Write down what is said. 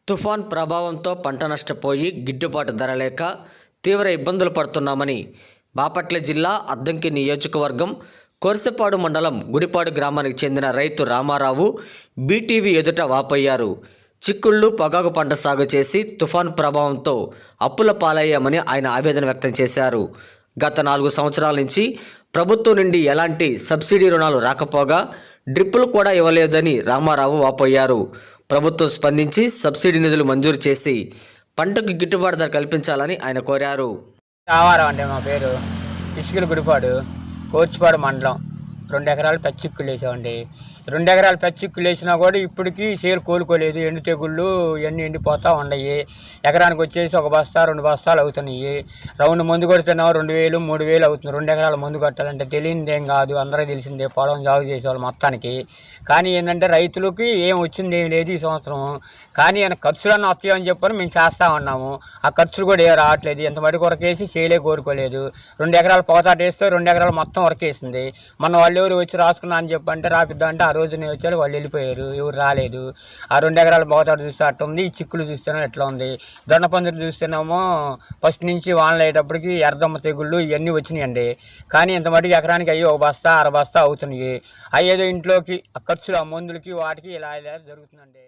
తుఫాన్ ప్రభావంతో పంట నష్టపోయి గిట్టుబాటు ధర లేక తీవ్ర ఇబ్బందులు పడుతున్నామని బాపట్ల జిల్లా అద్దంకి నియోజకవర్గం కొర్సపాడు మండలం గుడిపాడు గ్రామానికి చెందిన రైతు రామారావు బీటీవీ ఎదుట వాపోయారు. చిక్కుళ్ళు పొగాకు పంట సాగు చేసి తుఫాన్ ప్రభావంతో అప్పుల పాలయ్యామని ఆయన ఆవేదన వ్యక్తం చేశారు. గత 4 సంవత్సరాల నుంచి ప్రభుత్వం నుండి ఎలాంటి సబ్సిడీ రుణాలు రాకపోగా డ్రిప్పులు కూడా ఇవ్వలేదని రామారావు వాపోయారు. ప్రభుత్వం స్పందించి సబ్సిడీ నిధులు మంజూరు చేసి పంటకు గిట్టుబాటు ధర కల్పించాలని ఆయన కోరారు. రామారావు అంటే మా పేరు. ఇసుకల గుడిపాడు కోర్చిపాడు మండలం 2 ఎకరాలు పచ్చిక్కులు వేసామండి. 2 ఎకరాలు పచ్చిక్కులు వేసినా కూడా ఇప్పటికీ సేలు కోలుకోలేదు. ఎండు తెగుళ్ళు ఇవన్నీ ఎండిపోతూ ఉన్నాయి. ఎకరానికి వచ్చేసి 1 బస్తా 2 బస్తాలు అవుతున్నాయి. రౌండ్ మందు కొడుతున్నాం 2000 3000 అవుతుంది. 2 ఎకరాల మందు కట్టాలంటే తెలియనిదేం కాదు, అందరికీ తెలిసిందే, పొలం సాగు చేసేవాళ్ళు మొత్తానికి. కానీ ఏంటంటే రైతులకి ఏం వచ్చింది ఏం లేదు ఈ సంవత్సరం. కానీ ఆయన ఖర్చులన్నీ వస్తాయని చెప్పని మేము చేస్తూ ఉన్నాము. ఆ ఖర్చులు కూడా ఏం రావట్లేదు. ఎంత మటుకు వరకేసి చేయలే కోరుకోలేదు. 2 ఎకరాలు పోతాట వేస్తే 2 ఎకరాలు మొత్తం వరకేసింది. మన వాళ్ళు ఎవరు వచ్చి రాసుకున్నా అని చెప్పంటే రాపిద్దాం అంటే ఆ రోజునే వచ్చారు, వాళ్ళు వెళ్ళిపోయారు, ఎవరు రాలేదు. ఆ 2 ఎకరాల పోతాట చూస్తే అట్లా ఉంది. ఈ చిక్కులు చూస్తేనే ఎట్లా ఉంది. దొండపందులు చూస్తేనేమో ఫస్ట్ నుంచి వానలు అయ్యేటప్పటికి ఎర్రదమ్మ తెగుళ్ళు ఇవన్నీ వచ్చినాయండి. కానీ ఇంత మటుకు ఎకరానికి అయ్యి 1 బస్తా 1/2 బస్తా అవుతున్నాయి. అయ్యేదో ఇంట్లోకి ఖర్చులు ఆ మందులకి వాటికి ఇలా జరుగుతుందండి.